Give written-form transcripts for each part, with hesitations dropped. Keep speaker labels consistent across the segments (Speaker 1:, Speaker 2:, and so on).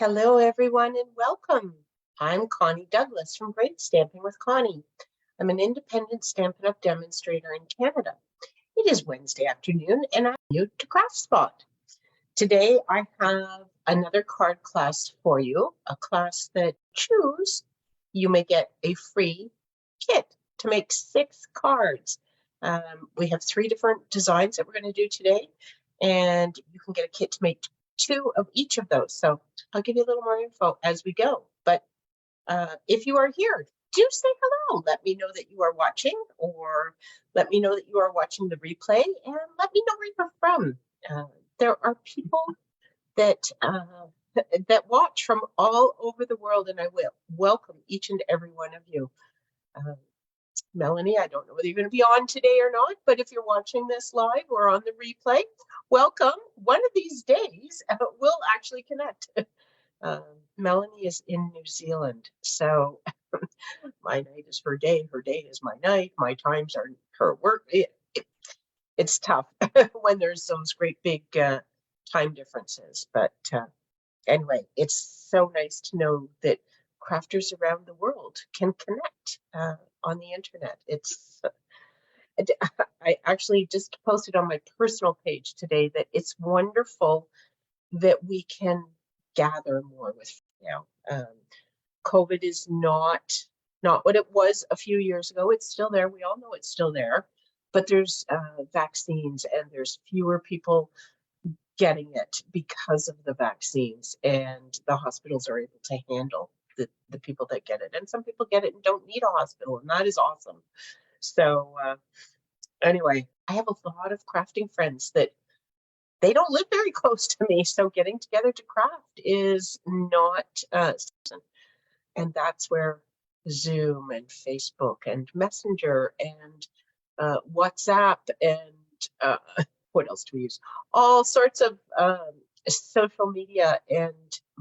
Speaker 1: Hello, everyone, and welcome. I'm Connie Douglas from Great Stamping with Connie. I'm an independent Stampin' Up! Demonstrator in Canada. It is Wednesday afternoon, and I'm new to Craft Spot. Today, I have another card class for you, a class that you may get a free kit to make 6 cards. We have 3 different designs that we're going to do today, and you can get a kit to make 2 of each of those. So I'll give you a little more info as we go. But if you are here, do say hello. Let me know that you are watching, or let me know that you are watching the replay, and let me know where you're from. There are people that that watch from all over the world, and I will welcome each and every one of you. Melanie, I don't know whether you're going to be on today or not, but if you're watching this live or on the replay, welcome. One of these days, we'll actually connect. Melanie is in New Zealand, so my night is her day is my night, my times are her work. It's tough when there's those great big time differences, but anyway, it's so nice to know that crafters around the world can connect on the internet. I actually just posted on my personal page today that it's wonderful that we can gather more with COVID is not what it was a few years ago. It's still there. We all know it's still there, but there's vaccines, and there's fewer people getting it because of the vaccines, and the hospitals are able to handle the people that get it. And some people get it and don't need a hospital, and that is awesome. So anyway, I have a lot of crafting friends that they don't live very close to me, so getting together to craft is not and that's where Zoom and Facebook and Messenger and WhatsApp and what else do we use? All sorts of social media and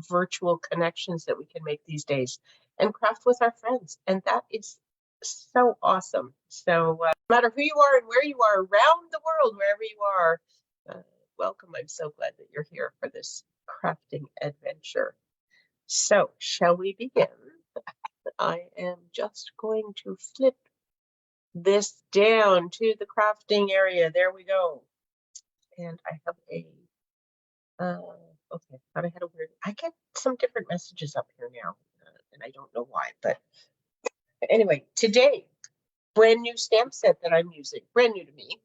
Speaker 1: virtual connections that we can make these days and craft with our friends. And that is so awesome. So no matter who you are and where you are around the world, wherever you are, welcome. I'm so glad that you're here for this crafting adventure. So shall we begin? I am just going to flip this down to the crafting area. There we go. And I have a, okay, thought I had a weird, I get some different messages up here now, and I don't know why, but anyway, today, brand new stamp set that I'm using, brand new to me,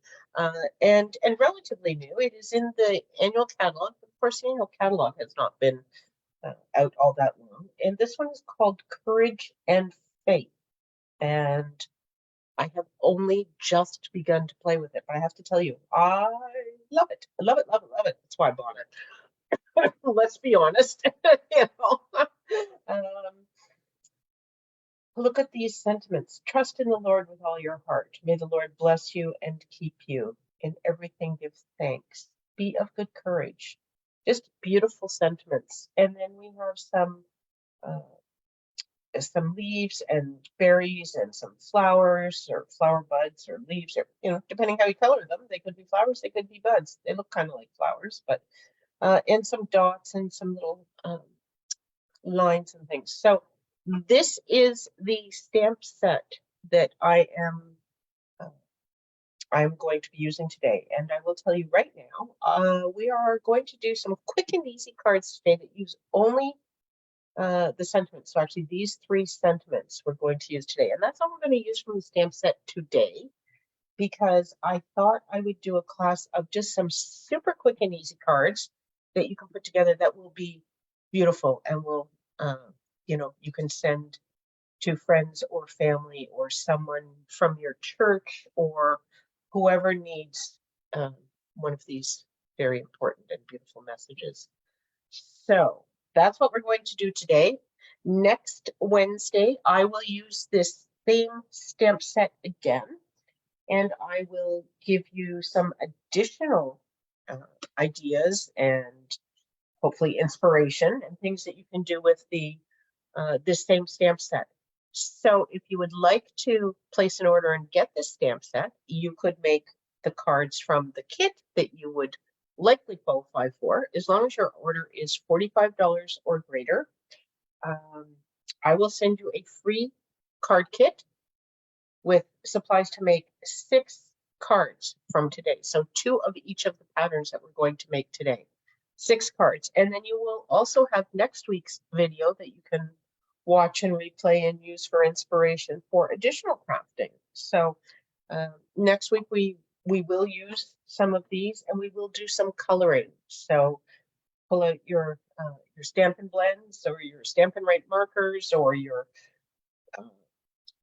Speaker 1: and relatively new. It is in the annual catalog. Of course, the annual catalog has not been out all that long. And this one is called Courage and Faith. And I have only just begun to play with it, but I have to tell you, I love it. I love it, love it, love it. That's why I bought it. Let's be honest. Look at these sentiments. Trust in the Lord with all your heart. May the Lord bless you and keep you. In everything give thanks. Be of good courage. Just beautiful sentiments. And then we have some leaves and berries and some flowers or flower buds or leaves, or depending how you color them. They could be flowers, they could be buds. They look kind of like flowers, but and some dots and some little lines and things. So this is the stamp set that I'm going to be using today, and I will tell you right now, we are going to do some quick and easy cards today that use only the sentiments. So actually these 3 sentiments we're going to use today, and that's all we're going to use from the stamp set today, because I thought I would do a class of just some super quick and easy cards that you can put together that will be beautiful and will, you can send to friends or family or someone from your church or whoever needs one of these very important and beautiful messages. So that's what we're going to do today. Next Wednesday, I will use this same stamp set again, and I will give you some additional ideas and hopefully inspiration and things that you can do with this same stamp set. So if you would like to place an order and get this stamp set, you could make the cards from the kit that you would likely qualify qualify for, as long as your order is $45 or greater. I will send you a free card kit with supplies to make 6 cards from today. So 2 of each of the patterns that we're going to make today. 6 cards. And then you will also have next week's video that you can watch and replay and use for inspiration for additional crafting. So next week we will use some of these, and we will do some coloring. So pull out your Stampin' Blends or your Stampin' Right markers or your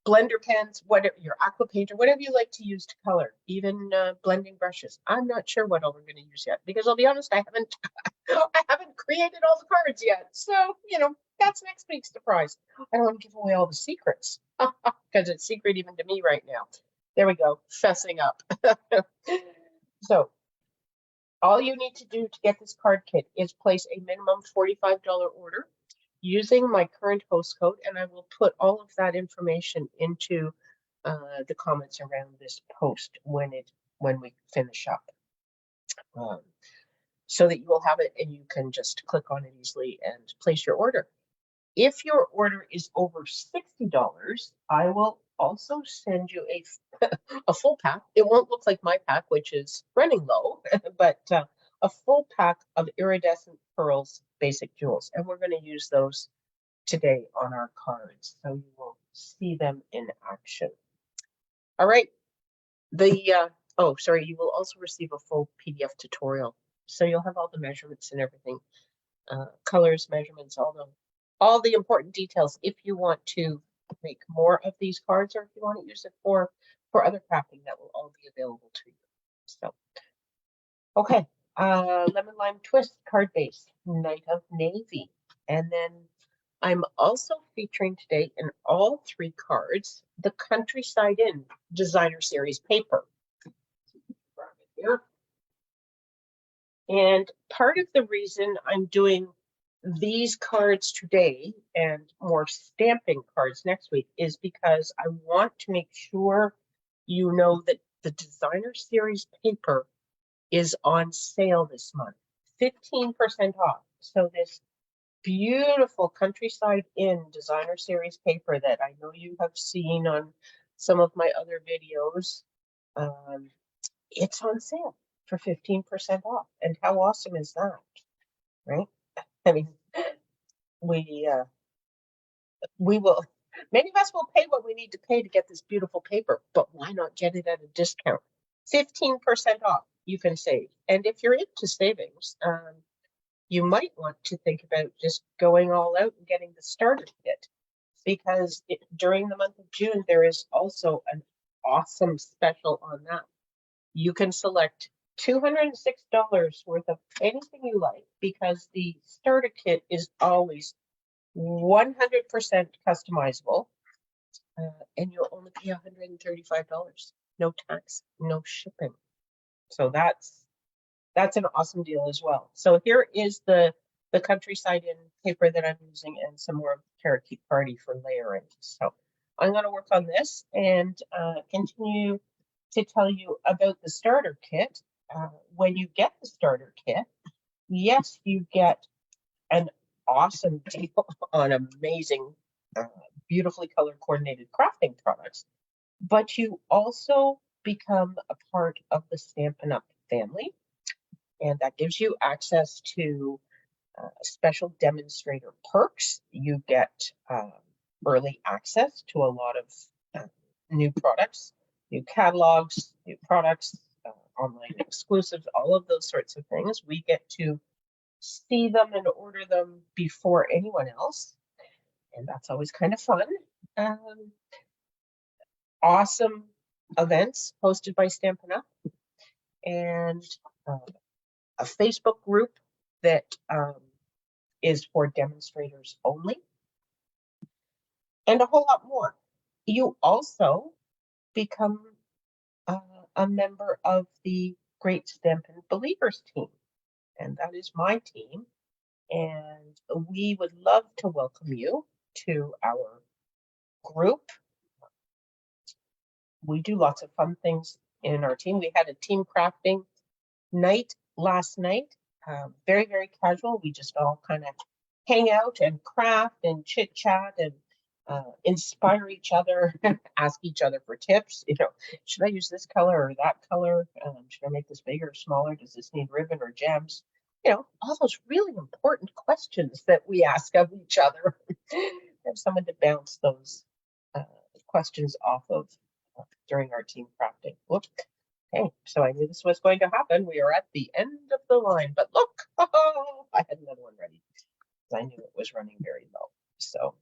Speaker 1: blender pens, whatever, your aqua painter, whatever you like to use to color, even blending brushes. I'm not sure what all we're going to use yet, because I'll be honest, I haven't I haven't created all the cards yet. So, that's next week's surprise. I don't want to give away all the secrets because it's secret even to me right now. There we go, fessing up. So all you need to do to get this card kit is place a minimum $45 order using my current host code, and I will put all of that information into the comments around this post when we finish up, so that you will have it and you can just click on it easily and place your order. If your order is over $60, I will also send you a full pack. It won't look like my pack, which is running low, but a full pack of Iridescent Pearls Basic Jewels. And we're going to use those today on our cards, so you will see them in action. All right. Oh, sorry, you will also receive a full PDF tutorial. So you'll have all the measurements and everything, colors, measurements, all the important details if you want to make more of these cards, or if you want to use it for other crafting, that will all be available to you. So, okay, Lemon Lime Twist card base, Night of Navy. And then I'm also featuring today in all 3 cards, the Countryside Inn Designer Series paper. Here. And part of the reason I'm doing these cards today and more stamping cards next week is because I want to make sure you know that the Designer Series paper is on sale this month, 15% off. So this beautiful Countryside Inn Designer Series paper that I know you have seen on some of my other videos, it's on sale for 15% off. And how awesome is that, right? I mean, we will, many of us will pay what we need to pay to get this beautiful paper, but why not get it at a discount? 15% off you can save. And if you're into savings, you might want to think about just going all out and getting the starter kit, because during the month of June, there is also an awesome special on that. You can select $206 worth of anything you like, because the starter kit is always 100% customizable, and you'll only pay $135. No tax, no shipping. So that's an awesome deal as well. So here is the Countryside Inn paper that I'm using, and some more of the Carrot Cake Party for layering. So I'm going to work on this and continue to tell you about the starter kit. When you get the starter kit, yes, you get an awesome deal on amazing, beautifully color coordinated crafting products, but you also become a part of the Stampin' Up! Family, and that gives you access to special demonstrator perks. You get early access to a lot of new products, new catalogs, new products, online exclusives, all of those sorts of things. We get to see them and order them before anyone else, and that's always kind of fun. Awesome events hosted by Stampin' Up! And a Facebook group that is for demonstrators only, and a whole lot more. You also become a member of the Great Stampin' Believers team, and that is my team, and we would love to welcome you to our group. We do lots of fun things in our team. We had a team crafting night last night, very, very casual. We just all kind of hang out and craft and chit chat and inspire each other, ask each other for tips. You know, should I use this color or that color? Should I make this bigger or smaller? Does this need ribbon or gems? You know, all those really important questions that we ask of each other. Have someone to bounce those questions off of during our team crafting. Whoop. Okay, so I knew this was going to happen. We are at the end of the line, but look, oh, I had another one ready. I knew it was running very low. So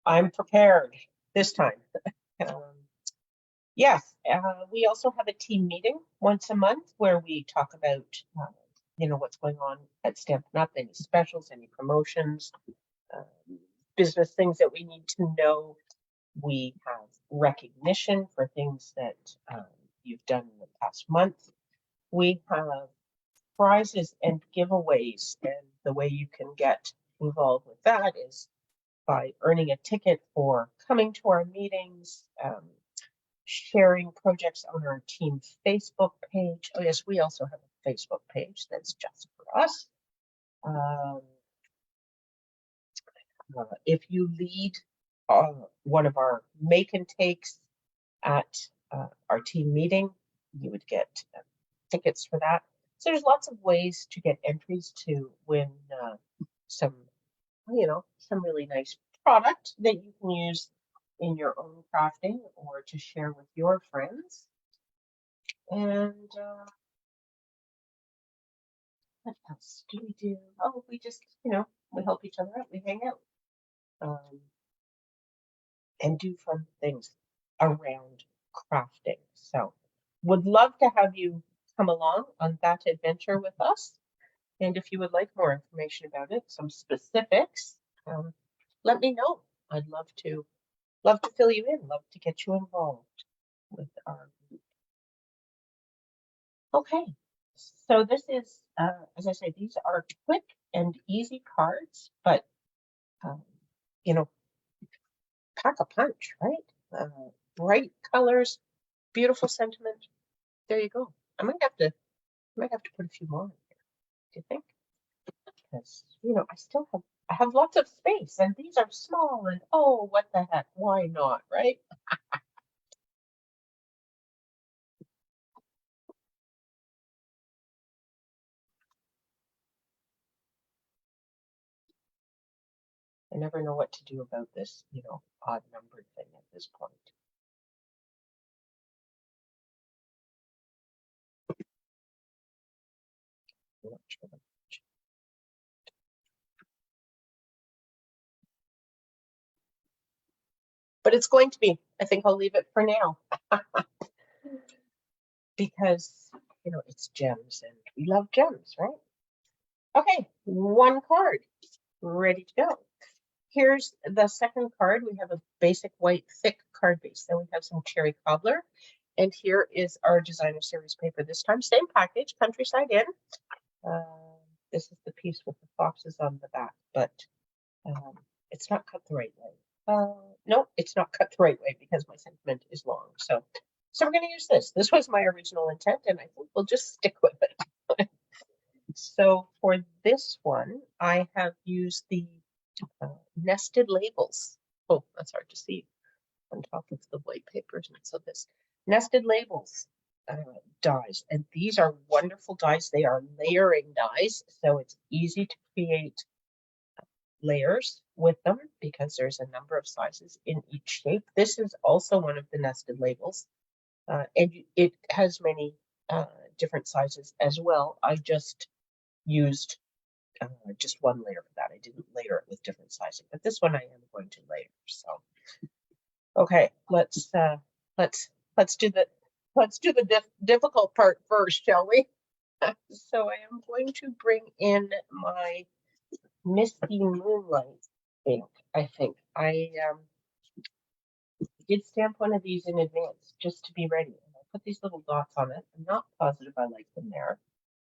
Speaker 1: I'm prepared this time. Yes, we also have a team meeting once a month where we talk about, you know, what's going on at Stampin' Up, any specials, any promotions, business things that we need to know. We have recognition for things that you've done in the past month. We have prizes and giveaways, and the way you can get involved with that is by earning a ticket for coming to our meetings, sharing projects on our team Facebook page. Oh yes, we also have a Facebook page that's just for us. If you lead one of our make and takes at our team meeting, you would get tickets for that. So there's lots of ways to get entries to win some, you know, some really nice product that you can use in your own crafting or to share with your friends. And what else do we do? Oh, we just, you know, we help each other out. We hang out and do fun things around crafting. So would love to have you come along on that adventure with us. And if you would like more information about it, some specifics, let me know. I'd love to fill you in, love to get you involved with our group. Okay, so this is, as I say, these are quick and easy cards, but, you know, pack a punch, right? Bright colors, beautiful sentiment. There you go. I might have to put a few more in here. Do you think? Because, you know, I have lots of space and these are small and oh, what the heck? Why not, right? I never know what to do about this, you know, odd numbered thing at this point. I'm not sure. But it's going to be. I think I'll leave it for now. Because, you know, it's gems and we love gems, right? Okay, one card ready to go. Here's the second card. We have a basic white thick card base. Then we have some cherry cobbler. And here is our designer series paper this time. Same package, countryside in. This is the piece with the foxes on the back, but it's not cut the right way. No, it's not cut the right way because my sentiment is long. So we're going to use this. This was my original intent, and I think we'll just stick with it. So for this one, I have used the nested labels. Oh, that's hard to see on top of the white papers. And so this nested labels dies, and these are wonderful dies. They are layering dies, so it's easy to create layers with them because there's a number of sizes in each shape. This is also one of the nested labels, and it has many different sizes as well. I just used just one layer for that. I didn't layer it with different sizing, but this one I am going to layer. So, okay, let's do the difficult part first, shall we? So I am going to bring in my Misty Moonlight ink. I think I did stamp one of these in advance just to be ready. And I put these little dots on it. I'm not positive I like them there.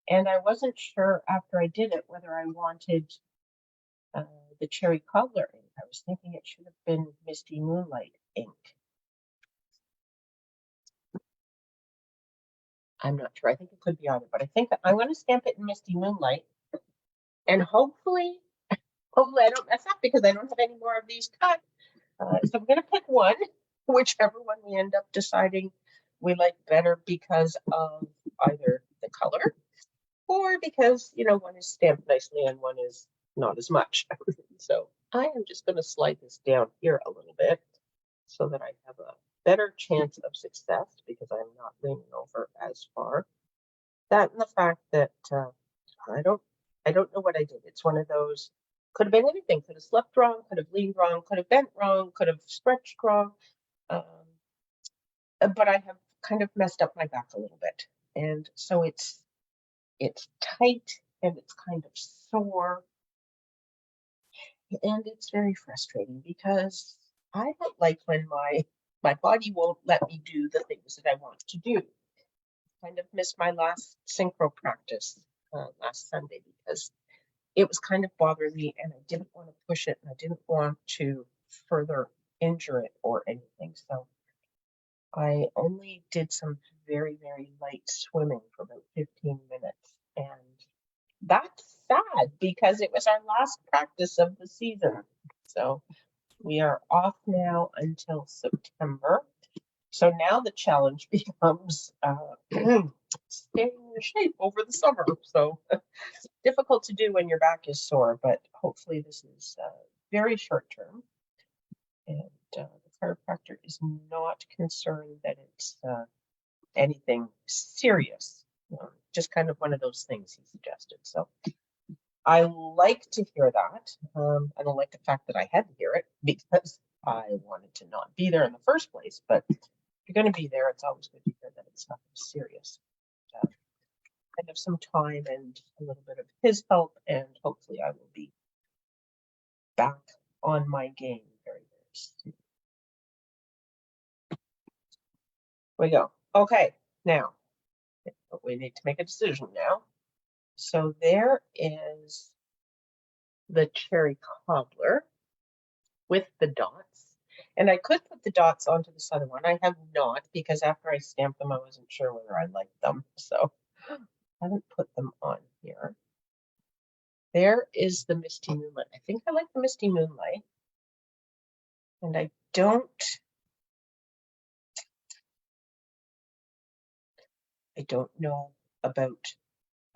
Speaker 1: And I wasn't sure after I did it whether I wanted the cherry cobbler ink. I was thinking it should have been Misty Moonlight ink. I'm not sure. I think it could be either, but I think I'm going to stamp it in Misty Moonlight, and hopefully I don't mess up because I don't have any more of these cut. So I'm going to pick one, whichever one we end up deciding we like better because of either the color or because, one is stamped nicely and one is not as much. So I am just going to slide this down here a little bit so that I have a better chance of success because I'm not leaning over as far. That and the fact that I don't know what I did. It's one of those, could have been anything. Could have slept wrong, could have leaned wrong, could have bent wrong, could have stretched wrong. But I have kind of messed up my back a little bit. And so it's tight and it's kind of sore. And it's very frustrating because I don't like when my body won't let me do the things that I want to do. Kind of missed my last synchro practice last Sunday because it was kind of bothering me and I didn't want to push it and I didn't want to further injure it or anything. So I only did some very, very light swimming for about 15 minutes. And that's sad because it was our last practice of the season. So we are off now until September. So now the challenge becomes staying in shape over the summer. So difficult to do when your back is sore, but hopefully this is very short term. And the chiropractor is not concerned that it's anything serious. Just kind of one of those things he suggested. So I like to hear that. I don't like the fact that I had to hear it because I wanted to not be there in the first place. But if you're going to be there, it's always good to hear that it's nothing serious. I have some time and a little bit of his help, and hopefully I will be back on my game very, very soon. We go. Okay, now we need to make a decision now. So there is the cherry cobbler with the dots. And I could put the dots onto this other one. I have not because after I stamped them, I wasn't sure whether I liked them. So I haven't put them on here. There is the Misty Moonlight. I think I like the Misty Moonlight. And I don't know about,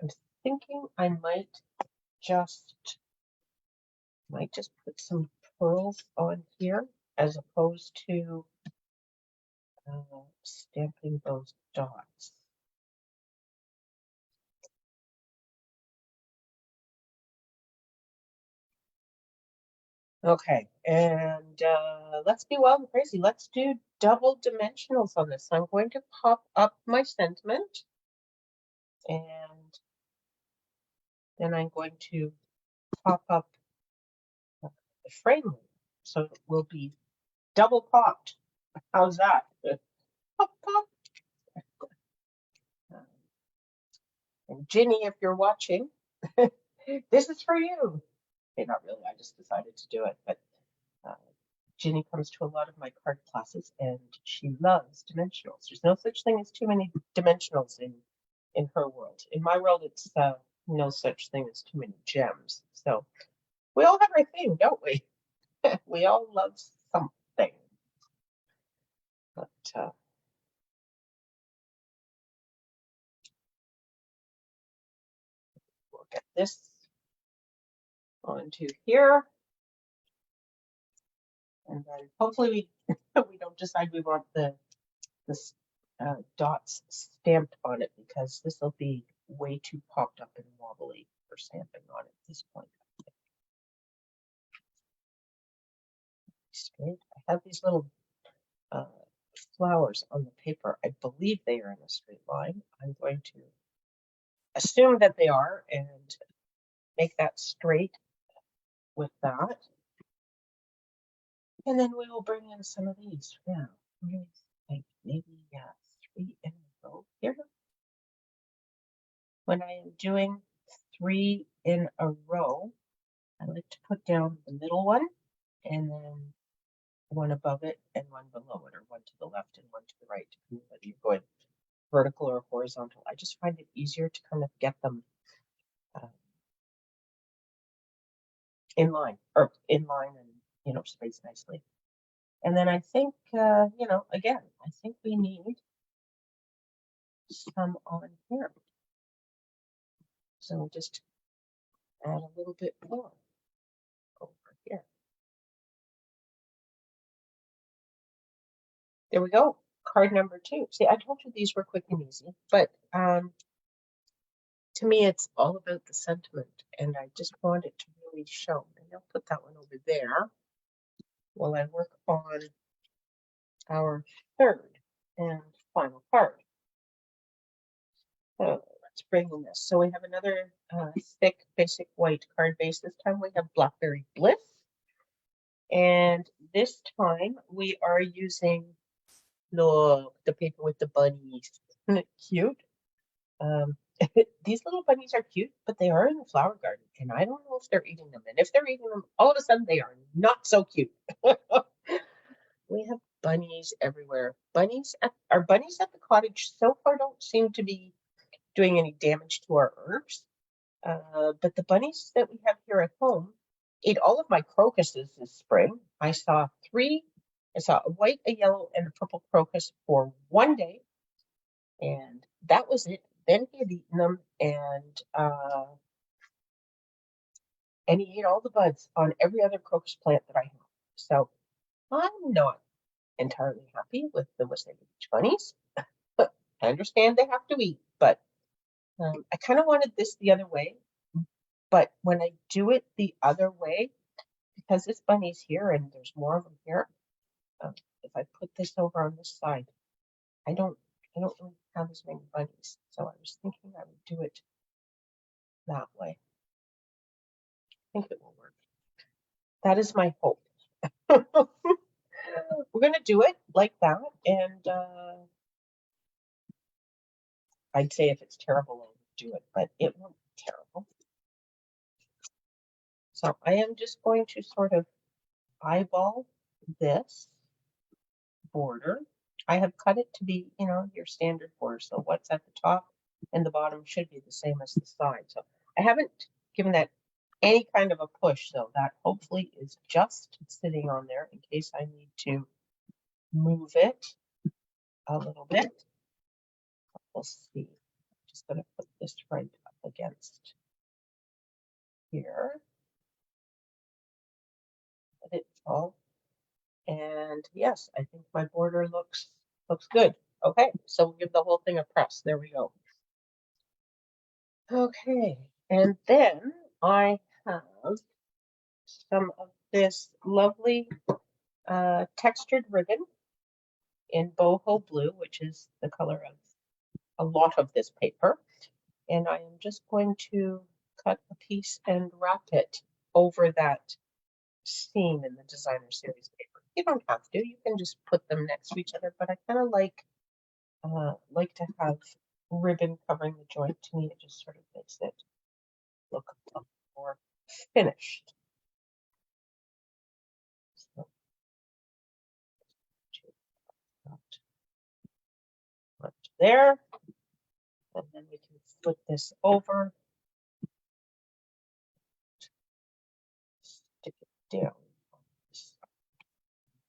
Speaker 1: I'm thinking I might just put some pearls on here as opposed to stamping those dots. Okay, and let's be wild and crazy. Let's do double dimensionals on this. I'm going to pop up my sentiment, and then I'm going to pop up the frame, so it will be double popped. How's that? Pop, pop. And Ginny, if you're watching, this is for you. Okay, not really. I just decided to do it, but Ginny comes to a lot of my card classes and she loves dimensionals. There's no such thing as too many dimensionals in her world. In my world, it's no such thing as too many gems. So we all have our thing, don't we? We all love something. But we'll get this onto here. And then hopefully we don't decide we want the dots stamped on it because this will be way too popped up and wobbly for stamping on it at this point. Straight. I have these little flowers on the paper. I believe they are in a straight line. I'm going to assume that they are and make that straight with that. And then we will bring in some of these. Yeah, maybe 3 in a row here. When I am doing 3 in a row, I like to put down the middle one and then one above it and one below it, or one to the left and one to the right, depending whether you're going vertical or horizontal. I just find it easier to kind of get them in line and, you know, spaced nicely. And then I think, you know, again, I think we need some on here. So we'll just add a little bit more over here. There we go. Card number 2. See, I told you these were quick and easy, but to me, it's all about the sentiment, and I just want it to really show. And I'll put that one over there while I work on our third and final card. So let's bring in this. So we have another thick basic white card base. This time we have Blackberry Bliss. And this time we are using, look, the paper with the bunnies. Isn't it cute? These little bunnies are cute, but they are in the flower garden, and I don't know if they're eating them. And if they're eating them, all of a sudden they are not so cute. We have bunnies everywhere. Our bunnies at the cottage so far don't seem to be doing any damage to our herbs. But the bunnies that we have here at home ate all of my crocuses this spring. I saw 3. I saw a white, a yellow, and a purple crocus for one day, and that was it. Then he had eaten them, and he ate all the buds on every other crocus plant that I have. So I'm not entirely happy with the Wasabi Beach bunnies. I understand they have to eat, but I kind of wanted this the other way. But when I do it the other way, because this bunny's here and there's more of them here, if I put this over on this side, I don't really have as many bunnies. So I was thinking I would do it that way. I think it will work. That is my hope. We're going to do it like that, and I'd say if it's terrible, I would do it, but it won't be terrible. So I am just going to sort of eyeball this border. I have cut it to be, you know, your standard border. So what's at the top and the bottom should be the same as the side. So I haven't given that any kind of a push, so that hopefully is just sitting on there in case I need to move it a little bit. We'll see. I'm just going to put this right up against here. Let it fall. And yes, I think my border looks good. Okay, so we'll give the whole thing a press. There we go. Okay, and then I have some of this lovely textured ribbon in boho blue, which is the color of a lot of this paper. And I am just going to cut a piece and wrap it over that seam in the designer series paper. You don't have to, you can just put them next to each other, but I kind of like to have ribbon covering the joint. To me, it just sort of makes it look a little more finished. So, right there, and then we can flip this over, stick it down.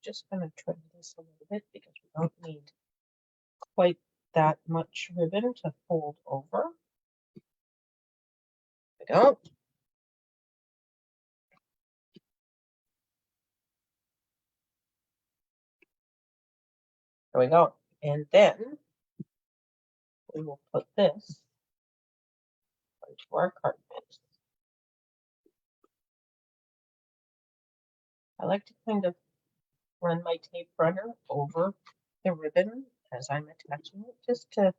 Speaker 1: Just going to trim this a little bit because we don't need quite that much ribbon to fold over. There we go. There we go. And then we will put this into our card base. I like to kind of run my tape runner over the ribbon as I'm attaching it, just to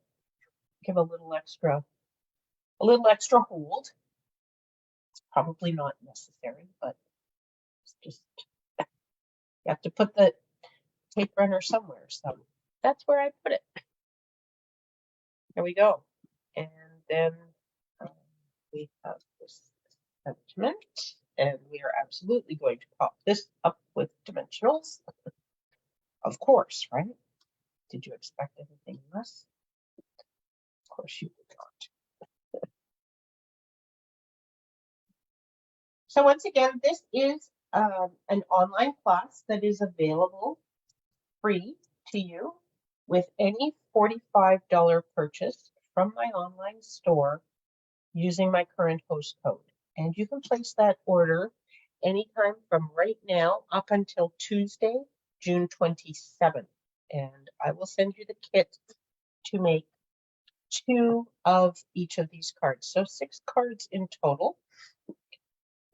Speaker 1: give a little extra hold. It's probably not necessary, but it's just, you have to put the tape runner somewhere, so that's where I put it. There we go. And then we have this sentiment, and we are absolutely going to pop this up with dimensionals. Of course, right? Did you expect anything less? course you would not. So once again, this is an online class that is available free to you with any $45 purchase from my online store using my current host code. And you can place that order anytime from right now up until Tuesday, June 27th. And I will send you the kit to make 2 of each of these cards. So 6 cards in total.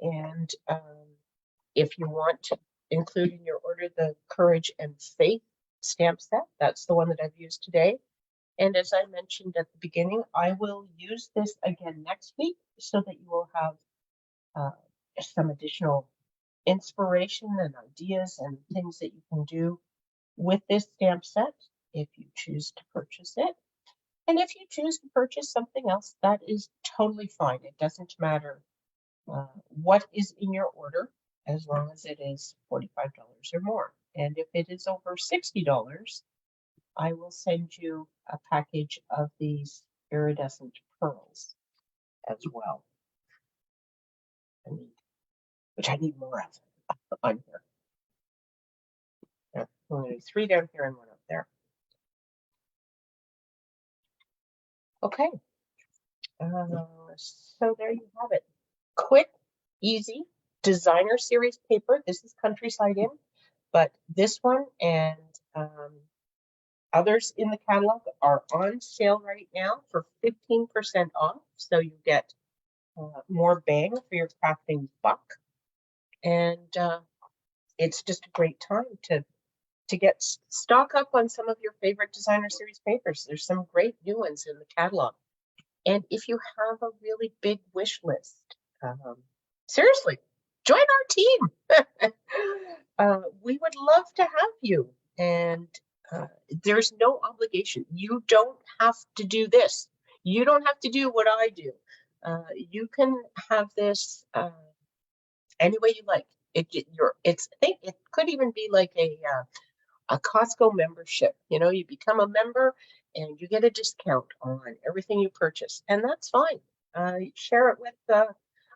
Speaker 1: And if you want to include in your order the Courage and Faith stamp set, that's the one that I've used today. And as I mentioned at the beginning, I will use this again next week so that you will have some additional inspiration and ideas and things that you can do with this stamp set if you choose to purchase it. And if you choose to purchase something else, that is totally fine. It doesn't matter what is in your order as long as it is $45 or more. And if it is over $60, I will send you a package of these iridescent pearls as well. Which I need more of on here. Yeah, only 3 down here and 1 up there. Okay. So there you have it. Quick, easy designer series paper. This is Countryside In, but this one and others in the catalog are on sale right now for 15% off. So you get more bang for your crafting buck. And it's just a great time to get stock up on some of your favorite designer series papers. There's some great new ones in the catalog. And if you have a really big wish list, seriously, join our team. We would love to have you. And there's no obligation. You don't have to do this. You don't have to do what I do. You can have this any way you like. I think it could even be like a Costco membership. You know, you become a member and you get a discount on everything you purchase, and that's fine. Share it with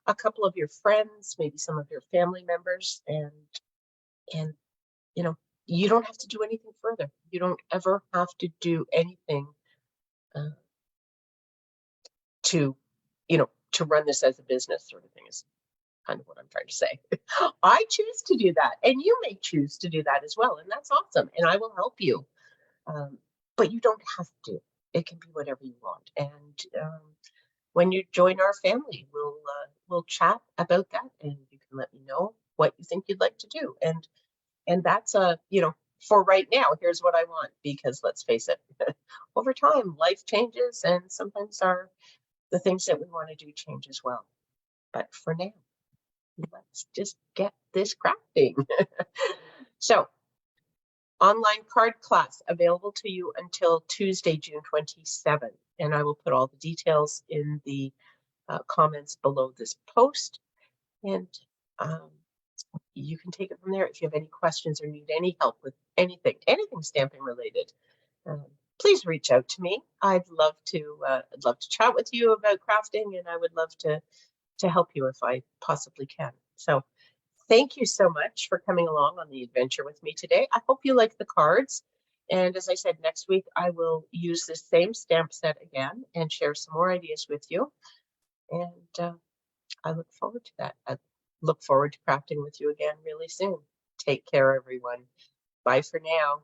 Speaker 1: a couple of your friends, maybe some of your family members, and you know, you don't have to do anything further. You don't ever have to do anything to run this as a business sort of thing is kind of what I'm trying to say. I choose to do that, and you may choose to do that as well, and that's awesome, and I will help you. But you don't have to. It can be whatever you want. And when you join our family, we'll chat about that, and you can let me know what you think you'd like to do. And that's for right now, here's what I want, because let's face it, over time, life changes, and sometimes the things that we want to do change as well. But for now, let's just get this crafting. So, online card class available to you until Tuesday, June 27th. And I will put all the details in the comments below this post. And you can take it from there. If you have any questions or need any help with anything stamping related, please reach out to me. I'd love to chat with you about crafting, and I would love to help you if I possibly can. So thank you so much for coming along on the adventure with me today. I hope you like the cards. And as I said, next week I will use this same stamp set again and share some more ideas with you. And I look forward to that. I look forward to crafting with you again really soon. Take care, everyone. Bye for now.